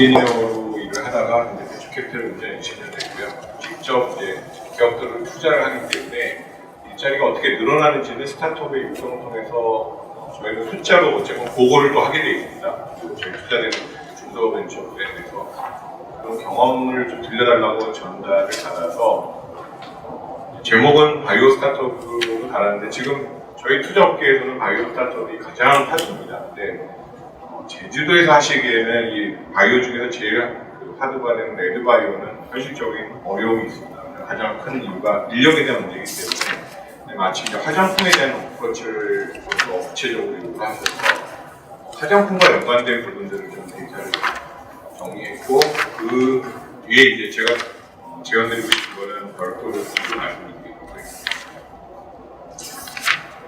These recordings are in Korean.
엔지니어로 일을 하다가 이제 벤처캐피탈을 이제 20년 됐고요. 직접 이제 기업들을 투자를 하기 때문에 일자리가 어떻게 늘어나는지는 스타트업의 육성을 통해서 저희는 숫자로 어쨌든 보고를 또 하게 되어 있습니다. 그리고 저희 투자되는 중소벤처에 대해서 그런 경험을 좀 들려달라고 전달을 받아서 제목은 바이오 스타트업으로 달았는데 지금 저희 투자 업계에서는 바이오 스타트업이 가장 핫입니다. 근데 제주도에서 하시기에는 이 바이오 중에서 제일 하드가 되는 레드바이오는 현실적인 어려움이 있습니다. 가장 큰 이유가 인력에 대한 문제이기 때문에 마치 이제 화장품에 대한 어프로치를 좀 더 구체적으로 요구하셔서 화장품과 연관된 부분들을 좀 데이터를 정리했고 그 위에 이제 제가 제안드리고 싶은 거는 별도로 좀 말씀드리겠고요.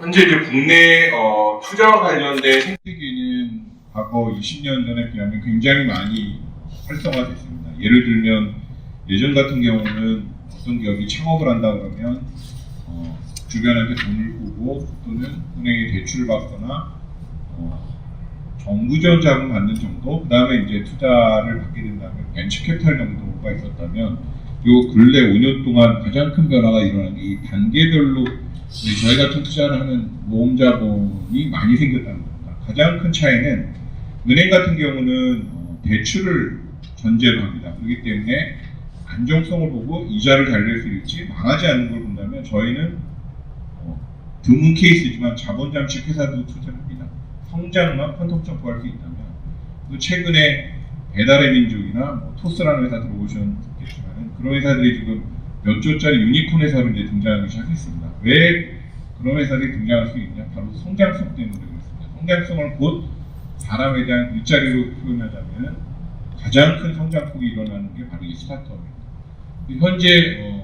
현재 이제 국내 투자와 관련된 생태계는 과거 20년 전에 비하면 굉장히 많이 활성화됐습니다. 예를 들면 예전 같은 경우는 어떤 기업이 창업을 한다 그러면 주변한테 돈을 꾸고 또는 은행에 대출을 받거나 정부 지원 자금 받는 정도, 그 다음에 이제 투자를 받게 된다면 벤처 캐피탈 정도가 있었다면 요 근래 5년 동안 가장 큰 변화가 일어난 게 이 단계별로 저희 같은 투자를 하는 모험 자본이 많이 생겼다는 겁니다. 가장 큰 차이는 은행 같은 경우는 대출을 전제로 합니다. 그렇기 때문에 안정성을 보고 이자를 잘 낼 수 있을지 망하지 않는 걸 본다면 저희는 드문 케이스지만 자본 잠식 회사도 투자를 합니다. 성장만 퀀텀 점프할 수 있다면 또 최근에 배달의 민족이나 토스라는 회사 들어보셨겠지만 그런 회사들이 지금 몇 조짜리 유니콘 회사로 이제 등장하기 시작했습니다. 왜 그런 회사들이 등장할 수 있냐? 바로 성장성 때문에 그렇습니다. 성장성을 곧 사람에 대한 일자리로 표현하자면 가장 큰 성장폭이 일어나는 게 바로 이 스타트업입니다. 현재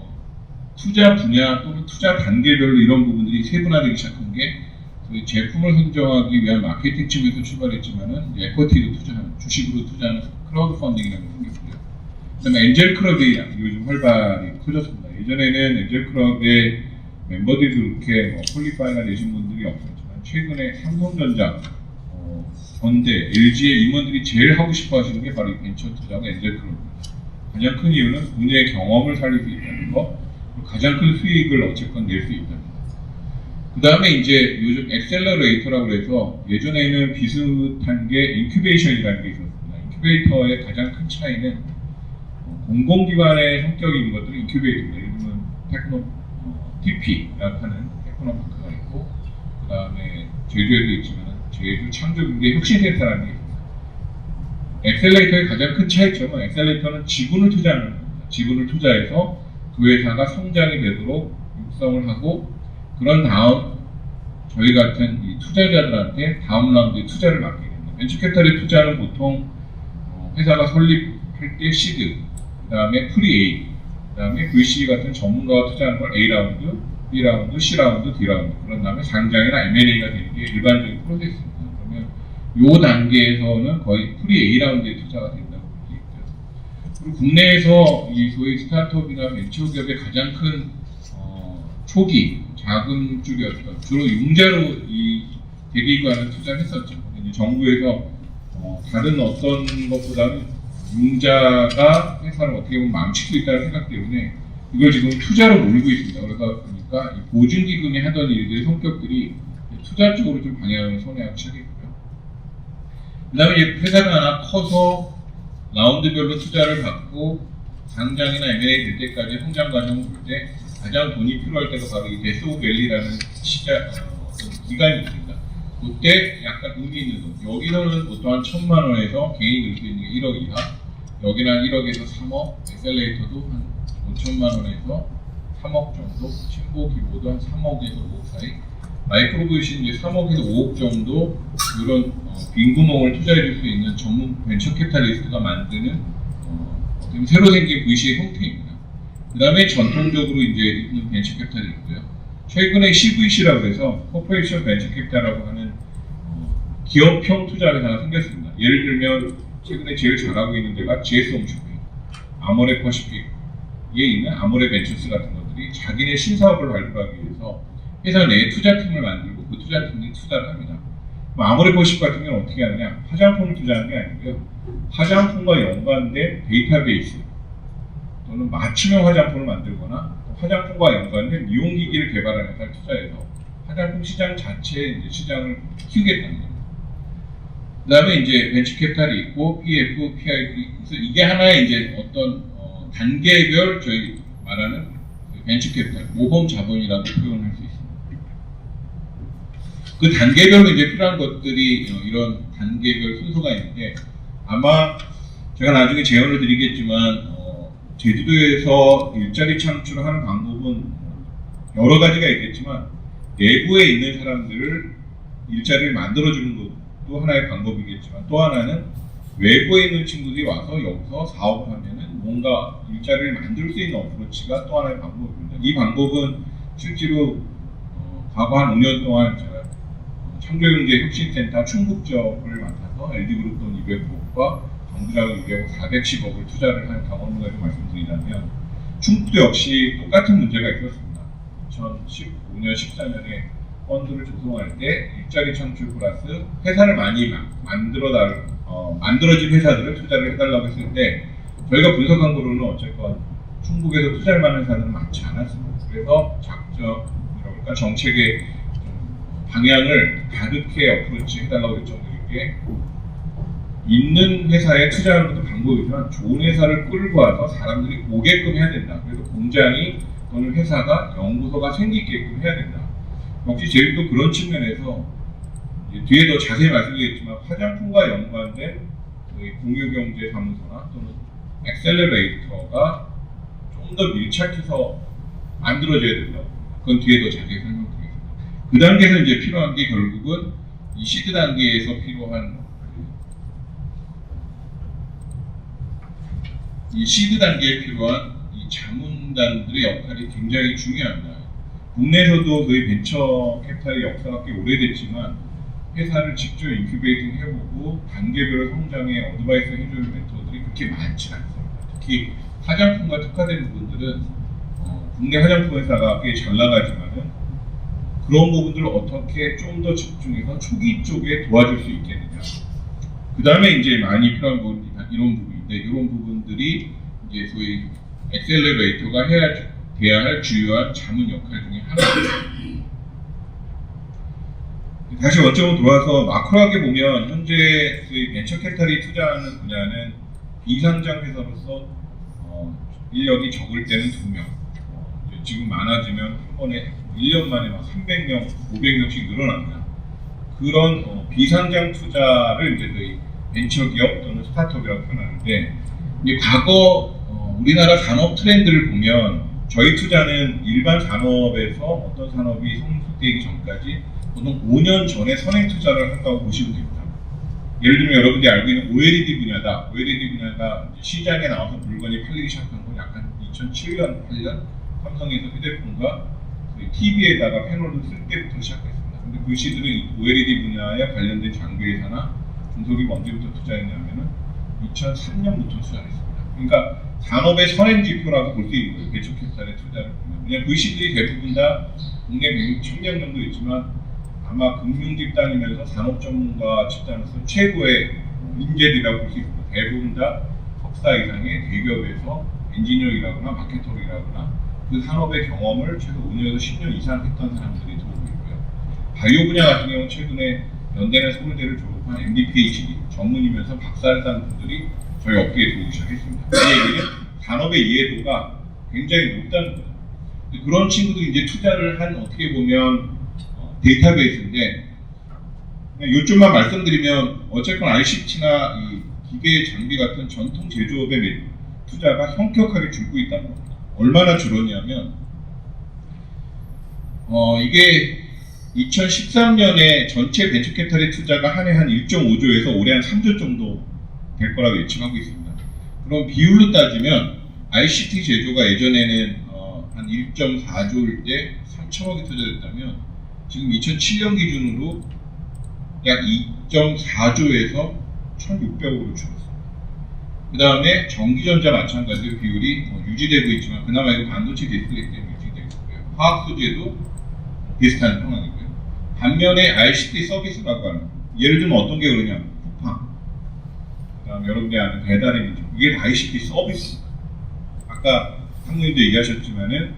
투자 분야 또는 투자 단계별로 이런 부분들이 세분화되기 시작한 게 제품을 선정하기 위한 마케팅 측에서 출발했지만은 에쿼티로 투자하는, 주식으로 투자하는 크라우드 펀딩이라는 게 생겼고요. 그다음에 엔젤 클럽이 요즘 활발히 커졌습니다. 예전에는 엔젤 클럽의 멤버들이 그렇게 퀄리파이가 되신 분들이 없었지만 최근에 삼성전자, 현대, LG의 임원들이 제일 하고 싶어 하시는 게 바로 이 벤처 투자가 엔젤 클럽입니다. 가장 큰 이유는 본인의 경험을 살릴 수 있다는 거, 가장 큰 수익을 어쨌건 낼 수 있다는 거. 그 다음에 이제 요즘 엑셀러레이터라고 해서 예전에는 비슷한 게 인큐베이션이라는 게 있었습니다. 인큐베이터의 가장 큰 차이는 공공기관의 성격인 것들은 인큐베이터입니다. 예를 들면 TP라고 하는 테크노파크가 있고 그 다음에 제주에도 있지만 제주 창조경제 혁신센터라는 게 있습니다. 엑셀레이터의 가장 큰 차이점은 엑셀레이터는 지분을 투자하는 겁니다. 지분을 투자해서 그 회사가 성장이 되도록 육성을 하고 그런 다음 저희 같은 이 투자자들한테 다음 라운드에 투자를 맡게 됩니다. 벤처캐피탈에 투자는 보통 회사가 설립할 때 시드, 그 다음에 프리-A, 그 다음에 VC 같은 전문가가 투자하는 걸 A라운드, B라운드, C라운드, D라운드 그런 다음에 상장이나 M&A가 되는 게 일반적인 프로세스입니다. 그러면 이 단계에서는 거의 프리-A라운드에 투자가 된다고 볼 수 있고요. 그리고 국내에서 이 소위 스타트업이나 벤처기업의 가장 큰 초기 자금 쪽이었던 주로 융자로 이 대기관을 투자를 했었죠. 이제 정부에서 다른 어떤 것보다는 융자가 회사를 어떻게 보면 망칠 수 있다는 생각 때문에 이걸 지금 투자로 몰고 있습니다. 그래서 보니까 이 보증기금이 하던 일들의 성격들이 투자 쪽으로 좀 방향을 선회하기 시작했고요. 그 다음에 회사가 하나 커서 라운드별로 투자를 받고 상장이나 M&A 될 때까지 성장 과정을 볼 때 가장 돈이 필요할 때가 바로 이 데스오밸리라는 기간이 있습니다. 그때 약간 의미 있는 돈. 여기서는 보통 한 1,000만 원에서 개인이 늘 수 있는 게 1억 이하. 여기는 한 1억에서 3억. 엑셀레이터도 한 5천만 원에서 3억 정도. 신보 기보도 한 3억에서 5억 사이. 마이크로브이시 이제 3억에서 5억 정도 이런 빈 구멍을 투자해 줄 수 있는 전문 벤처 캐피탈리스트가 만드는 새로 생긴 VC의 형태입니다. 그 다음에 전통적으로 이제 있는 벤처 캐피탈이 있고요. 최근에 CVC라고 해서 코퍼레이션 벤처 캐피탈이라고 하는 기업형 투자 회사가 생겼습니다. 예를 들면 최근에 제일 잘하고 있는 데가 GS홈쇼핑, 아모레 퍼시픽에 있는 아모레 벤처스 같은 것들이 자기네 신사업을 발굴하기 위해서 회사 내에 투자팀을 만들고 그 투자팀이 투자를 합니다. 아모레80 같은 경우는 어떻게 하느냐? 화장품을 투자하는 게 아니고요. 화장품과 연관된 데이터베이스 또는 맞춤형 화장품을 만들거나 화장품과 연관된 미용기기를 개발하는 회사를 투자해서 화장품 시장 자체의 이제 시장을 키우겠다는 겁니다. 그 다음에 이제 벤처캐피탈이 있고 PF, PIP, 그래서 이게 하나의 이제 어떤 단계별 저희 말하는 벤처캐피탈, 모범 자본이라고 표현할 수 있습니다. 그 단계별로 이제 필요한 것들이 이런 단계별 순서가 있는데 아마 제가 나중에 제언을 드리겠지만 제주도에서 일자리 창출을 하는 방법은 여러 가지가 있겠지만 내부에 있는 사람들을 일자리를 만들어주는 것도 하나의 방법이겠지만 또 하나는 외부에 있는 친구들이 와서 여기서 사업을 하면은 뭔가 일자리를 만들 수 있는 어프로치가 또 하나의 방법입니다. 이 방법은 실제로 과거 한 5년 동안 제가 창조경제혁신센터 충북지역을 맡아서 LD그룹 돈 200억과 정부자금 200억, 410억을 투자를 한 경험을 가지고 말씀드리자면 충북도 역시 똑같은 문제가 있었습니다. 2015년, 14년에 펀드를 조성할 때 일자리 창출 플러스 회사를 많이 만들어진 회사들을 투자를 해달라고 했을 때 저희가 분석한 거로는 어쨌건 충북에서 투자할 만한 회사들은 많지 않았습니다. 그래서 그러니까 정책의 방향을 다르게 어프로치 해달라고 요청드린 게 있는 회사에 투자하는 것도 방법이지만 좋은 회사를 끌고 와서 사람들이 오게끔 해야 된다. 그래서 공장이 또는 회사가 연구소가 생기게끔 해야 된다. 역시 제주도 그런 측면에서 뒤에 더 자세히 말씀드리겠지만 화장품과 연관된 공유경제사무소나 또는 엑셀러레이터가 좀 더 밀착해서 만들어져야 된다. 그건 뒤에 더 자세히 설명드리겠습니다. 그 단계에서 이제 필요한 게 결국은 이 시드 단계에서 필요한 이 시드 단계에 필요한 이 자문단들의 역할이 굉장히 중요합니다. 국내에서도 거의 벤처 캐피탈의 역사가 꽤 오래됐지만 회사를 직접 인큐베이팅 해보고 단계별 성장에 어드바이스 해주는 멘토들이 그렇게 많지 않습니다. 특히 화장품과 특화된 부분들은 국내 화장품 회사가 꽤 잘 나가지만은 그런 부분들을 어떻게 좀 더 집중해서 초기 쪽에 도와줄 수 있겠느냐. 그 다음에 이제 많이 필요한 부분이 이런 부분인데 이런 부분들이 이제 소위 엑셀러레이터가 돼야 할 주요한 자문 역할 중에 하나입니다. 다시 원점으로 돌아와서 마크로하게 보면 현재 소위 벤처캐피탈이 투자하는 분야는 비상장 회사로서 인력이 적을 때는 2명, 지금 많아지면 한 번에 1년 만에 막 300명, 500명씩 늘어납니다. 그런 비상장 투자를 이제 저희 벤처기업 또는 스타트업이라고 표현하는데 이제 과거 우리나라 산업 트렌드를 보면 저희 투자는 일반 산업에서 어떤 산업이 성숙되기 전까지 보통 5년 전에 선행 투자를 한다고 보시면 됩니다. 예를 들면 여러분들이 알고 있는 OLED 분야다. OLED 분야가 시장에 나와서 물건이 팔리기 시작한 건 약간 2007년, 8년 삼성에서 휴대폰과 TV에다가 패널을 쓸 때부터 시작했습니다. 근데 그 시들은 OLED 분야에 관련된 장비 회사나 중소기업 언제부터 투자했냐면은 2003년부터 투자했습니다. 그러니까 산업의 선행 지표라고 볼 수 있는 거예요. 벤처캐피탈의 투자를 보면. 그냥 VC들이 대부분 다 국내 1,000명 정도 있지만 아마 금융 집단이면서 산업 전문가 집단으로서 최고의 인재들이라고 볼 수 있습니다. 대부분 다 석사 이상의 대기업에서 엔지니어이라거나 마케터이라거나 그 산업의 경험을 최소 5년에서 10년 이상 했던 사람들이 들어오고 있고요. 바이오 분야 같은 경우는 최근에 연대나 서울대를 졸업한 MD, PhD 전문이면서 박사를 딴 분들이 저희 업계에 들어오기 시작했습니다. 이 얘기는 산업의 이해도가 굉장히 높다는 거예요. 그런 친구들이 이제 투자를 한 어떻게 보면 데이터베이스인데 요점만 말씀드리면 어쨌건 ICT나 이 기계 장비 같은 전통 제조업의 투자가 현격하게 줄고 있다는 겁니다. 얼마나 줄었냐면 이게 2013년에 전체 벤처캐피탈의 투자가 한 해 한 1.5조에서 올해 한 3조 정도 될 거라고 예측하고 있습니다. 그럼 비율로 따지면 ICT 제조가 예전에는 한 1.4조일 때 3천억이 투자됐다면 지금 2007년 기준으로 약 2.4조에서 1,600억으로 줄었습니다. 그 다음에 전기전자 마찬가지로 비율이 유지되고 있지만 그나마 이거 반도체 디스플레이 때문에 유지되고 있고요. 화학 소재도 비슷한 상황이고요. 반면에 ICT 서비스라고 하는 예를 들면 어떤 게 그러냐, 쿠팡, 그다음에 여러분들이 아는 배달의 이게 다시피 서비스입니다. 아까 상무님도 얘기하셨지만은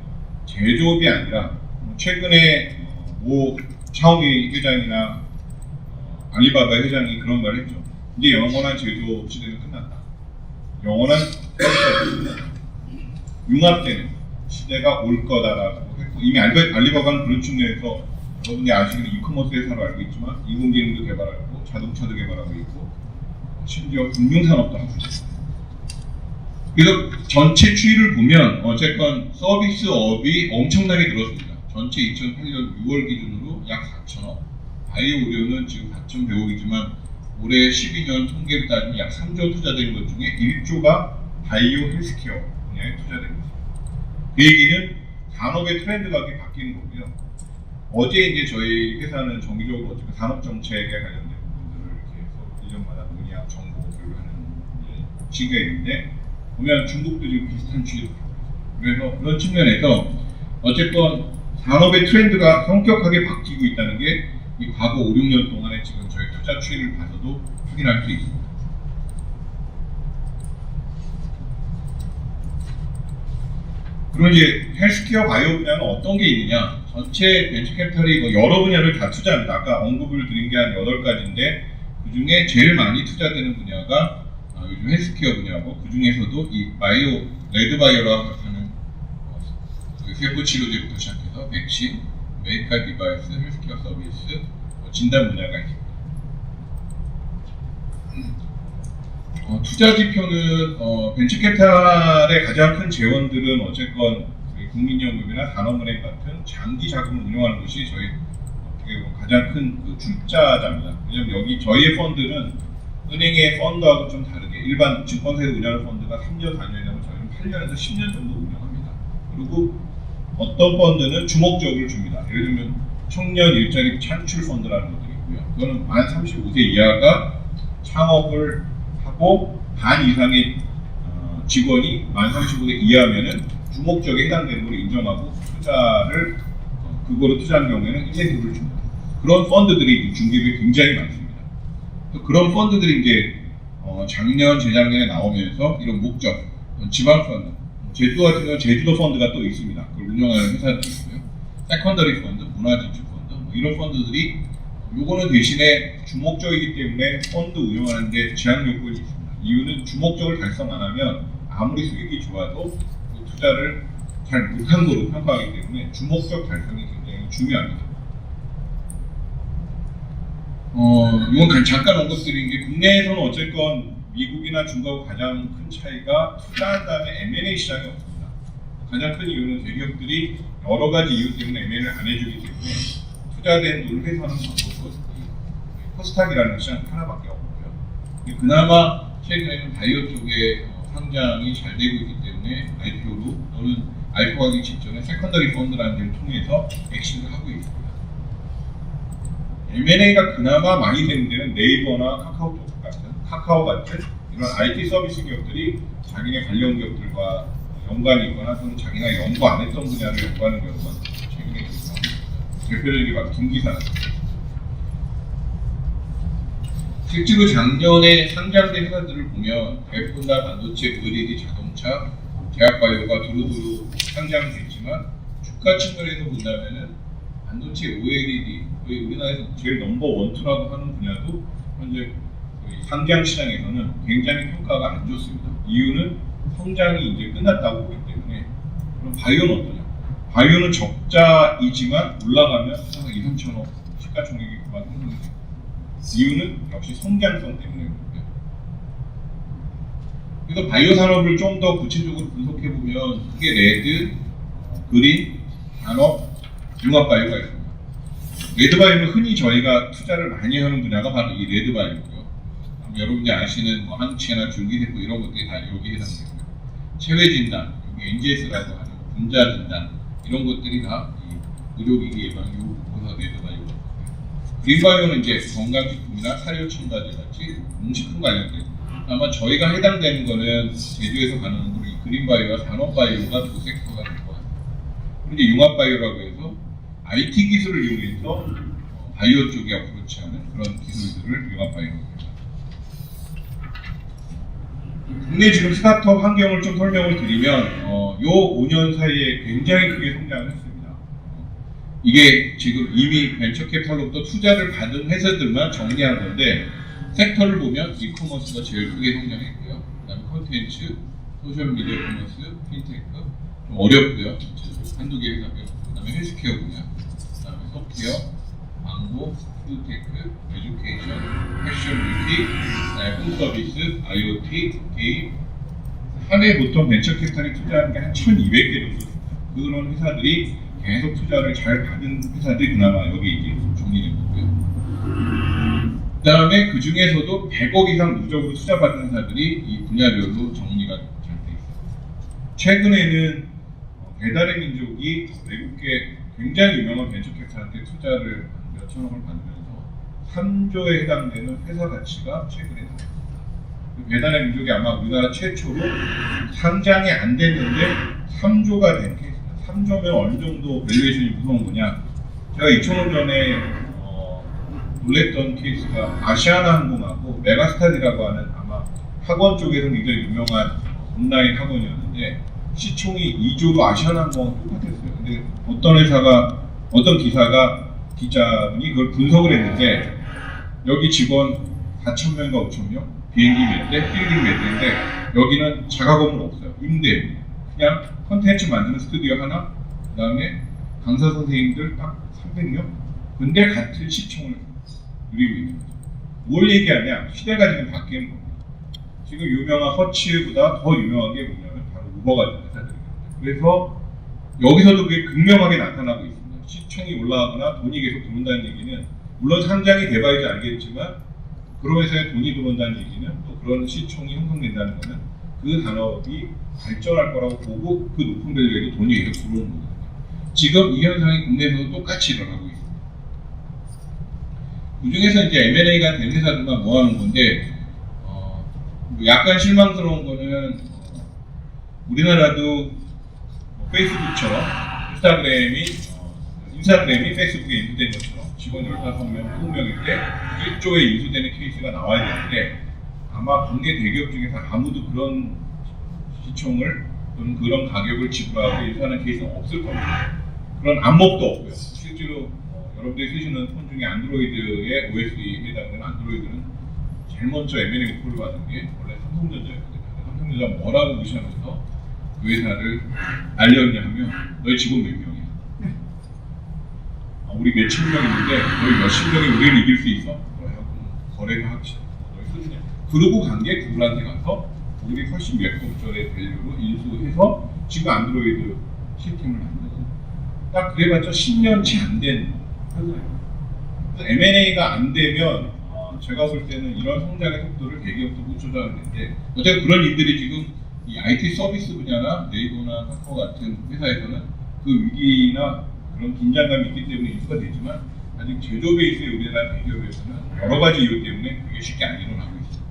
제조업이 아니라 최근에 모 샤오미 회장이나 알리바바 회장이 그런 말을 했죠. 이제 영원한 제조업 시대는 끝났다. 영원한 융합되는 시대가 올 거다라고 했고, 이미 알리바바는 그런 측면에서 여러분이 아시는 이커머스 회사로 알고 있지만 인공지능도 개발하고 자동차도 개발하고 있고 심지어 금융산업도 하고 있습니다. 그래서 전체 추이를 보면 어쨌건 서비스업이 엄청나게 늘었습니다. 전체 2008년 6월 기준으로 약 4천억, 바이오 의료는 지금 4,100억이지만 올해 12년 통계를 따지면 약 3조 투자된 것 중에 1조가 바이오 헬스케어 분야에 투자된 것입니다. 그 얘기는 산업의 트렌드가 바뀌는 거고요. 어제 이제 저희 회사는 정기적으로 어쨌든 산업 정책에 관련된 부분들을 이렇게 해서 1년마다 논의하고 정보를 하는 시기가 있는데, 보면 중국도 지금 비슷한 추이로 가고 있어요. 그래서 그런 측면에서 어쨌건 산업의 트렌드가 성격하게 바뀌고 있다는 게 이 과거 5, 6년 동안에 지금 저희 투자 추이를 봐서도 확인할 수 있습니다. 그럼 이제 헬스케어 바이오 분야는 어떤 게 있느냐? 전체 벤처캐피탈이 여러 분야를 다 투자합니다. 아까 언급을 드린 게 한 8가지인데 그 중에 제일 많이 투자되는 분야가 요즘 헬스케어 분야고, 그 중에서도 이 바이오, 레드바이오라고 하는 세포 치료제부터 시작해서 백신, 메디컬 디바이스, 헬스케어 서비스, 진단 분야가 있습니다. 투자 지표는 벤처캐피탈의 가장 큰 재원들은 어쨌건 국민연금이나 산업은행 같은 장기 자금을 운영하는 것이 저희 가장 큰 그 출자자입니다. 왜냐하면 여기 저희의 펀드는 은행의 펀드하고 좀 다르게 일반 증권사에서 운영하는 펀드가 3년, 4년이라면 저희는 8년에서 10년 정도 운영합니다. 그리고 어떤 펀드는 주목적으로 줍니다. 예를 들면 청년 일자리 창출 펀드라는 것들이 있고요. 그거는 만 35세 이하가 창업을 하고 반 이상의 직원이 만 35세 이하면은 주목적에 해당되는 걸 인정하고 투자를 그거로 투자한 경우에는 인센티브를 줍니다. 그런 펀드들이 중개비에 굉장히 많습니다. 그런 펀드들이 이제 작년, 재작년에 나오면서 이런 목적, 지방 펀드, 제주도 같은 경우는 제주도 펀드가 또 있습니다. 그걸 운영하는 회사들이 있고요. 세컨더리 펀드, 문화진출 펀드, 이런 펀드들이 요거는 대신에 주목적이기 때문에 펀드 운영하는 데 제한 요건이 있습니다. 이유는 주목적을 달성 안 하면 아무리 수익이 좋아도 그 투자를 잘 못한 거로 평가하기 때문에 주목적 달성이 굉장히 중요합니다. 이건 잠깐 언급드린 게, 국내에서는 어쨌건 미국이나 중국하고 가장 큰 차이가 투자한 다음에 M&A 시장이 없습니다. 가장 큰 이유는 대기업들이 여러 가지 이유 때문에 M&A를 안 해주기 때문에 투자된 돈을 회수하는 방법은 코스닥이라는 시장 하나밖에 없고요. 그나마 최근에는 바이오 쪽에 상장이 잘 되고 있기 때문에 IPO로 또는 IPO 하기 직전에 세컨더리 펀드라는 데를 통해서 액션을 하고 있습니다. M&A가 그나마 많이 되는 데는 네이버나 카카오 같은 이런 IT 서비스 기업들이 자기네 관련 기업들과 연관이 있거나 또는 자기가 연구 안 했던 분야를 연구하는 경우가 최근에 있습니다. 대표적인 게 바로 김기사. 실제로 작년에 상장된 회사들을 보면 애플이나 반도체, LED, 자동차, 제약바이오가 두루두루 상장됐지만 주가 측면에서 본다면은 반도체, OLED, 거의 우리나라에서 제일 넘버 1, 2라고 하는 분야도 현재 상장 시장에서는 굉장히 평가가 안 좋습니다. 이유는 성장이 이제 끝났다고 보기 때문에. 그럼 바이오는 어떠냐? 바이오는 적자이지만 올라가면 항상 2, 3천억 시가총액이 그만 성장이 됩니다. 이유는 역시 성장성 때문에 그렇고요. 그래서 바이오 산업을 좀 더 구체적으로 분석해 보면 크게 레드, 그린, 산업, 융합바이오가 있습니다. 레드바이오는 흔히 저희가 투자를 많이 하는 분야가 바로 이 레드바이오고요. 여러분들이 아시는 항체나 줄기세포 이런 것들이 다 여기에 해당되고요. 체외진단, 여기 NGS라고 하는 분자진단 이런 것들이 다 이 의료기기 예방 요구사 레드바이오가 있고요. 그린바이오는 이제 건강식품이나 사료 첨가제 같이 음식품 관련된, 아마 저희가 해당되는 거는 제주에서 가는 우리 그린바이오와 산업바이오가 두 섹터가 될 것 같아요. 그리고 이제 융합바이오라고 해서 IT 기술을 이용해서 바이오 쪽에 어프로치하는 그런 기술들을 융합하는 겁니다. 국내 지금 스타트업 환경을 좀 설명을 드리면 요 5년 사이에 굉장히 크게 성장을 했습니다. 이게 지금 이미 벤처 캐피탈로부터 투자를 받은 회사들만 정리한 건데 섹터를 보면 이커머스가 제일 크게 성장했고요. 그다음에 콘텐츠, 소셜미디어 커머스, 핀테크 좀 어렵고요. 한두 개 회사고요. 그다음에 헬스케어 분야, 그다음에 소프트웨어, 광고, 푸드테크, 에듀케이션, 패션, 뷰티, 홈서비스, IoT, 게임. 한 해 보통 벤처 캐피탈이 투자하는 게 한 1,200개 정도 됩니다. 그런 회사들이 계속 투자를 잘 받은 회사들이 그나마 여기 이제 정리된 거고요. 그 다음에 그 중에서도 100억 이상 누적으로 투자받은 회사들이 이 분야별로 정리가 잘 돼 있어요. 최근에는 배달의 민족이 외국계 굉장히 유명한 벤처 캐피탈한테 투자를 몇천억을 받으면서 3조에 해당되는 회사 가치가 최근에 나왔습니다. 배달의 민족이 아마 우리나라 최초로 상장이 안 됐는데 3조가 된 케이스입니다. 3조면 어느 정도 밸류에이션이 무서운 거냐? 제가 2000년 전에 놀랬던 케이스가 아시아나 항공하고 메가스타디라고 하는 아마 학원 쪽에서 굉장히 유명한 온라인 학원이었는데 시총이 2조로 아시아나 항공하고 똑같았어요. 근데 어떤 기자분이 그걸 분석을 했는데 여기 직원 4,000명인가 5,000명? 비행기 몇 대, 빌딩 몇 대인데 여기는 자가 건물 없어요. 임대. 그냥 컨텐츠 만드는 스튜디오 하나, 그 다음에 강사 선생님들 딱 300명? 근데 같은 시총을 누리고 있는 거죠. 뭘 얘기하냐? 시대가 지금 바뀌는 겁니다. 지금 유명한 허츠보다 더 유명한 게 뭐냐면 바로 우버가 되는 회사들입니다. 그래서 여기서도 그게 극명하게 나타나고 있습니다. 시총이 올라가거나 돈이 계속 들어온다는 얘기는 물론 상장이 돼봐야지 알겠지만 그런 회사에 돈이 들어온다는 얘기는 또 그런 시총이 형성된다는 것은 그 산업이 발전할 거라고 보고 그 높은 밸류에도 돈이 계속 들어오는 거거든요. 지금 이 현상이 국내에서도 똑같이 일어나고 있습니다. 그 중에서 이제 M&A가 된 회사들만 모아놓은 건데 약간 실망스러운 거는 우리나라도 페이스북처럼 인스타그램이 페이스북에 인수된 것처럼 직원 15명, 20명일 때 1조에 인수되는 케이스가 나와야 되는데 아마 국내 대기업 중에서 아무도 그런 시총을 또는 그런 가격을 지불하고 인수하는 케이스는 없을 겁니다. 그런 안목도 없고요. 실제로 여러분들이 쓰시는 폰 중에 안드로이드의 OS에 해당되는 안드로이드는 제일 먼저 M&A 오퍼를 받은 게 원래 삼성전자였거든요. 삼성전자가 뭐라고 무시하면서 그 회사를 알렸냐 하면 너희 직원 몇 명이야? 우리 몇천 명 있는데 너희 몇십 명이 우리를 이길 수 있어? 너희하고 거래가 하기 싫어. 너희 쓰느냐? 그러고 간 게 구글한테 가서 우리 훨씬 몇 억짜리 밸류로 인수해서 지금 안드로이드 시스템을 만드는 딱 그래봤자 10년 채 안 된 회사예요. M&A가 안 되면 제가 볼 때는 이런 성장의 속도를 대기업도 못 조절하는데 어쨌든 그런 일들이 지금 이 IT 서비스 분야나 네이버나 카카오 같은 회사에서는 그 위기나 그런 긴장감이 있기 때문에 인수가 되지만 아직 제조 베이스의 우리나라 대기업에서는 여러 가지 이유 때문에 그게 쉽게 안 일어나고 있습니다.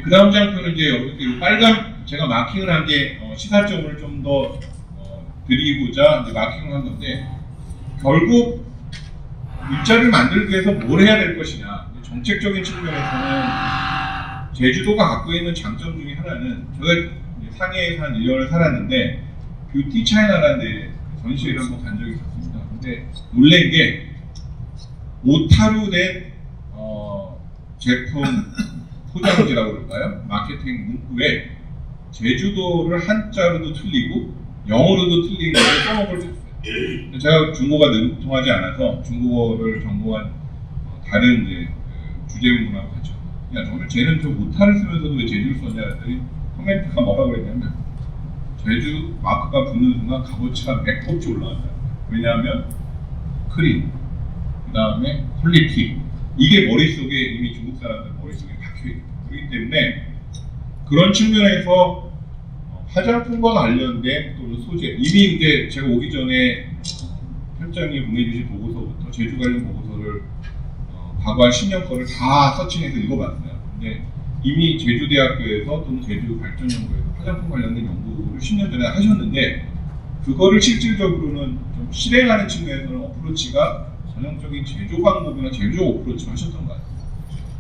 그 다음 장표는 이제 여러분들 빨간 제가 마킹을 한 게 시사점을 좀 더 드리고자 이제 마킹을 한 건데 결국 일자리를 만들기 위해서 뭘 해야 될 것이냐. 정책적인 측면에서는 제주도가 갖고 있는 장점 중에 하나는 제가 상해에서 한 1년을 살았는데 뷰티 차이나라는 데 전시회를 한번 간 적이 있었습니다. 근데 놀란 게 오타로 된 제품 포장지라고 그럴까요? 마케팅 문구에 제주도를 한자로도 틀리고 영어로도 틀린 걸 써놓은 걸 쳤어요. 제가 중국어가 능통하지 않아서 중국어를 전공한 다른 이제 주재원분하고 같이 야 너는 쟤는 저 오타를 쓰면서도 왜 제주를 썼냐 했더니 코멘트가 뭐라고 그랬냐면 제주 마크가 붙는 순간 값어치가 100%씩 올라간다. 왜냐하면 크림, 그 다음에 퀄리티 이게 머릿속에 이미 중국 사람들 머릿속에 박혀있기 그렇기 때문에 그런 측면에서 화장품과 관련된 또는 소재 이미 이제 제가 오기 전에 편장이 보내주신 보고서부터 제주 관련 보고서를 과거 한 10년 거를 다 서칭해서 읽어봤어요. 근데 이미 제주대학교에서 또는 제주발전연구에서 화장품 관련된 연구를 10년 전에 하셨는데 그거를 실질적으로는 좀 실행하는 측면에서는 어프로치가 전형적인 제조 방법이나 제조 어프로치를 하셨던 것 같아요.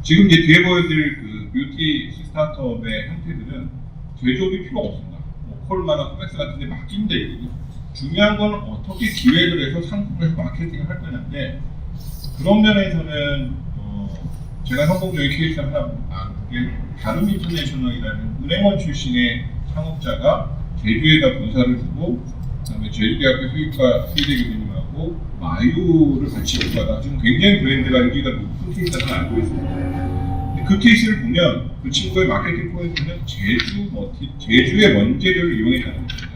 지금 이제 뒤에 보여드릴 그 뷰티 스타트업의 형태들은 제조업이 필요 없습니다. 뭐 콜마나 코맥스 같은 데 맡기면 되거든요. 중요한 건 어떻게 기획을 해서 상품을 해서 마케팅을 할 거냐인데, 그런 면에서는 제가 성공적인 케이스 하나 게 다름 인터내셔널이라는 은행원 출신의 창업자가 제주에다 본사를 두고, 그다음에 제주대학교 수의대 교수님하고 마유를 같이 연구하다 지금 굉장히 브랜드가 인기가 높은 케이스를 알고 있습니다. 그 케이스를 보면 그 친구의 마케팅 포인트는 제주의 원재료를 이용했다는 것입니다.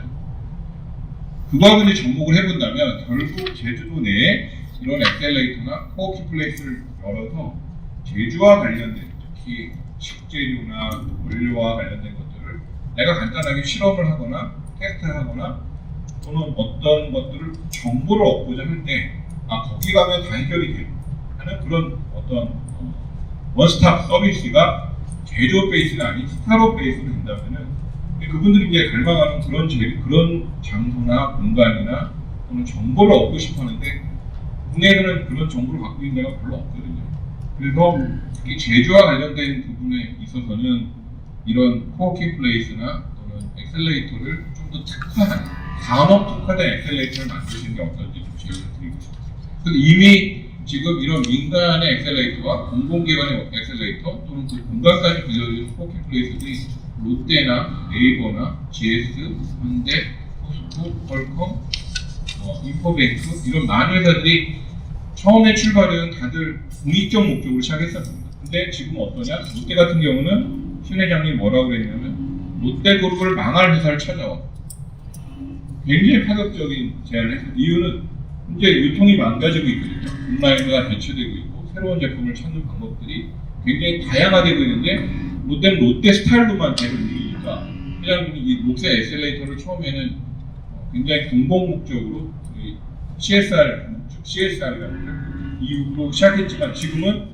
그거하고 이제 접목을 해본다면 결국 제주도 내에 이런 엑셀레이터나 코워킹 플레이스를 열어서 제주와 관련된, 특히 식재료나 원료와 관련된 것들을 내가 간단하게 실험을 하거나 테스트를 하거나 또는 어떤 것들을 정보를 얻고자 할 때 거기 가면 다 해결이 돼 하는 그런 어떤 원스톱 서비스가 제조 베이스가 아닌 스타트업 베이스로 된다면은 그분들이 이제 갈망하는 그런 장소나 공간이나 또는 정보를 얻고 싶어 하는데 국내에서는 그런 정보를 갖고 있는 데가 별로 없거든요. 그래서 특히 제조와 관련된 부분에 있어서는 이런 코워킹 플레이스나 또는 엑셀레이터를 좀 더 특화한, 산업 특화된 엑셀레이터를 만드시는 게 어떤지 좀 제안을 드리고 싶습니다. 그래서 이미 지금 이런 민간의 엑셀레이터와 공공기관의 엑셀레이터 또는 그 공간까지 빌려주는 코워킹 플레이스들이 롯데나 네이버나 GS, 현대, 포스코, 퀄컴, 인포뱅크 이런 많은 회사들이 처음에 출발은 다들 공익적 목적으로 시작했었습니다. 근데 지금 어떠냐? 롯데 같은 경우는 신 회장님이 뭐라고 그랬냐면 롯데그룹을 망할 회사를 찾아와. 굉장히 파격적인 제안을 했어요. 이유는 이제 유통이 망가지고 있거든요. 온라인화가 대체되고 있고 새로운 제품을 찾는 방법들이 굉장히 다양화되고 있는데 롯데는 롯데 스타일로만 계속 움직이니까 회장님이 이 녹색 엑셀레이터를 처음에는 굉장히 공공 목적으로 CSR이라는 이유로 시작했지만 지금은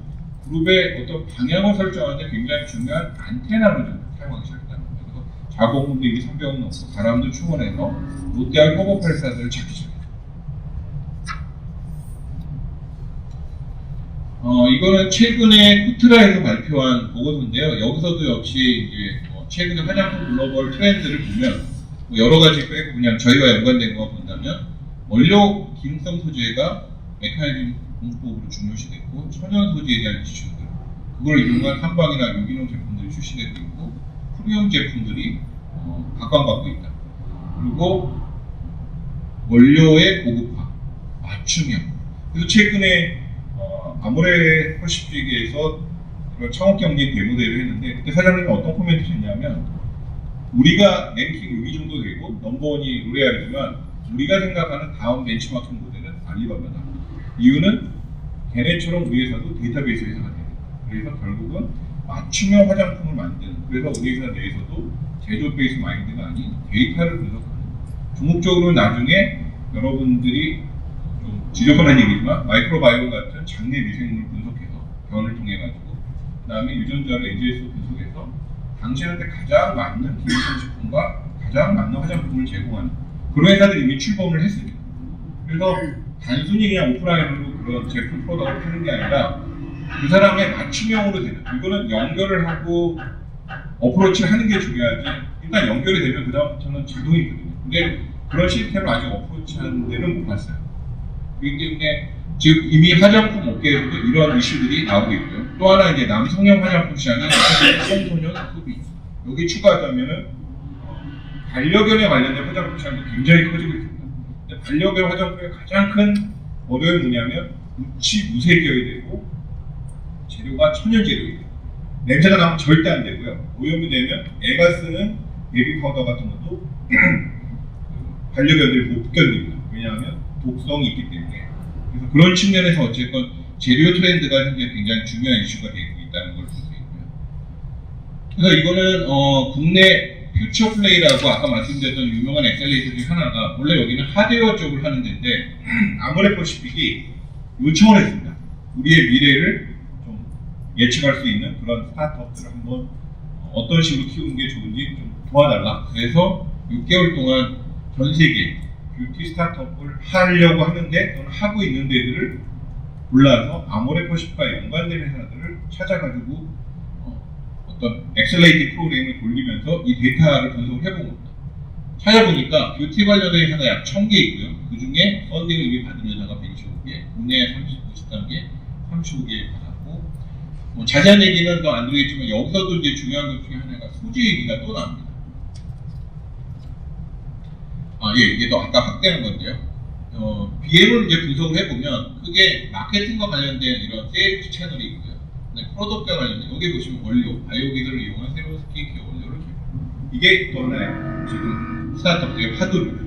그룹의 어떤 방향을 설정하는데 굉장히 중요한 안테나를 좀 사용하기 시작했다는 거예요. 그래서 자본금도 이게 300억 넘고 바람도 충원해서 롯데와 허브팔사들을 찾기 시작했어요. 이거는 최근에 쿠트라에서 발표한 보고서인데요. 여기서도 역시 이제 최근에 화장품 글로벌 트렌드를 보면 여러 가지 빼고 그냥 저희와 연관된 거 본다면 원료 기능성 소재가 메커니즘 공법으로 중요시됐고 천연 소재에 대한 이슈들, 그걸 이용한 한방이나 유기농 제품들이 출시되고 있고 프리미엄 제품들이 각광받고 있다. 그리고 원료의 고급화, 맞춤형. 그래서 최근에 아모레 퍼시픽에서 그런 창업 경제 데모대회를 했는데 그때 사장님이 어떤 코멘트를 했냐면 우리가 랭킹 6위 정도 되고 넘버원이 로레알이지만 우리가 생각하는 다음 벤치마킹 모델은 알리바바다. 이유는 걔네처럼 우리 회사도 데이터베이스 회사가 됩니다. 그래서 결국은 맞춤형 화장품을 만드는, 그래서 우리 회사 내에서도 제조 베이스 마인드가 아닌 데이터를 분석하는, 궁극적으로 나중에 여러분들이 좀 지저분한 얘기지만 마이크로바이옴 같은 장내 미생물을 분석해서 변을 통해 가지고 그 다음에 유전자를 AGS로 분석해서 당신한테 가장 맞는 기능식품과 가장 맞는 화장품을 제공하는 그런 회사들이 이미 출범을 했습니다. 그래서 단순히 그냥 오프라인으로 그런 제품 프로덕트를 파는 게 아니라 그 사람의 맞춤형으로 되는, 이거는 연결을 하고 어프로치를 하는 게 중요하지 일단 연결이 되면 그 다음부터는 자동이거든요. 근데 그런 시스템을 아직 어프로치하는 데는 못 봤어요. 그렇기 때문에 지금 이미 화장품 업계에서도 이런 이슈들이 나오고 있고요. 또 하나 이제 남성용 화장품 시장이 청소년 소비, 여기 추가하자면은 반려견에 관련된 화장품 시장도 굉장히 커지고 있습니다. 근데 반려견 화장품의 가장 큰 어려움이 뭐냐면 무색이어야 되고 재료가 천연 재료예요. 냄새가 나면 절대 안 되고요. 오염이 되면 애가 쓰는 베이비 파우더 같은 것도 반려견들이 못 견딥니다. 왜냐하면 독성이 있기 때문에. 그래서 그런 측면에서 어쨌건 재료 트렌드가 현재 굉장히 중요한 이슈가 되고 있다는 걸 볼 수 있고요. 그래서 이거는 국내 퓨처 플레이라고 아까 말씀드렸던 유명한 엑셀레이터 중 하나가 원래 여기는 하드웨어 쪽을 하는 데인데 아모레 퍼시픽이 요청을 했습니다. 우리의 미래를 좀 예측할 수 있는 그런 스타트업들을 한번 어떤 식으로 키우는 게 좋은지 좀 도와달라. 그래서 6개월 동안 전 세계 뷰티 스타트업을 하려고 하는데 또는 하고 있는 데들을 골라서 아모레퍼시프와 연관된 회사들을 찾아가지고 어떤 엑셀레이팅 프로그램을 돌리면서 이 데이터를 분석을 해본 겁니다. 찾아보니까 뷰티 관련된 회사가 약 1000개 있고요. 그 중에 펀딩을 이미 받은 회사가 125개, 국내 53개, 35개 받았고, 자세한 얘기는 더 안 드리겠지만 여기서도 이제 중요한 것 중에 하나가 소재 얘기가 또 나옵니다. 이게 또 아까 확대한 건데요. BM을 이제 분석을 해보면 크게 마케팅과 관련된 이런 세일즈 채널이 있고요. 프로덕트와 관련된 여기 보시면 원료, 바이오기술을 이용한 새로운 스킨케어 원료를 개발. 이게 또 하나의 지금 스타트업들의 화두입니다.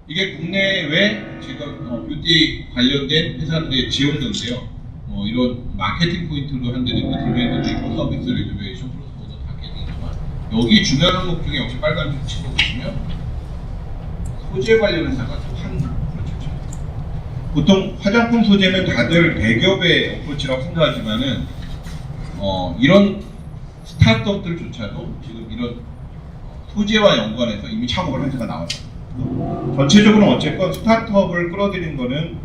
이게 국내외 지금 뷰티 관련된 회사들의 지원도인데요. 이런 마케팅 포인트로 한 데도 있고 디자인도 있고 서비스 레저베이션 크로스보더 타겟이지만 여기 중요한 항목 중에 역시 빨간색 치고 보시면 소재 관련 회사가 한 그렇죠. 보통 화장품 소재는 다들 대기업의 어프로치라고 생각하지만은 이런 스타트업들조차도 지금 이런 소재와 연관해서 이미 창업을 한 회사가 나왔습니다. 전체적으로 어쨌건 스타트업을 끌어들이는 거는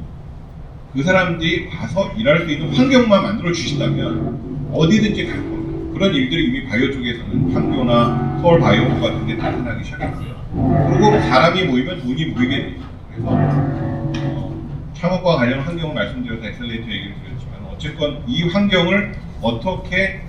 그 사람들이 와서 일할 수 있는 환경만 만들어 주신다면 어디든지 갈 겁니다. 그런 일들이 이미 바이오 쪽에서는 판교나 서울 바이오고 같은 데 나타나기 시작했어요. 그리고 사람이 모이면 돈이 모이게 됩니다. 그래서 창업과 관련 환경을 말씀드려서 엑셀레이터 얘기를 드렸지만 어쨌건 이 환경을 어떻게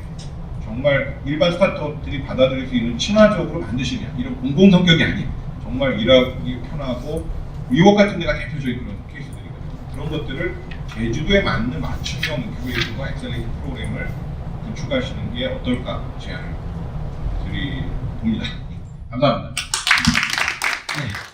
정말 일반 스타트업들이 받아들일 수 있는 친화적으로 만드시냐, 이런 공공 성격이 아닌 정말 일하기 편하고 위워크 같은 데가 대표적인 그런 케이스들이거든요. 그런 것들을 제주도에 맞는 맞춤형 인큐베이터와 엑셀레이터 프로그램을 구축하시는 게 어떨까 제안을 드립니다. 감사합니다. 네.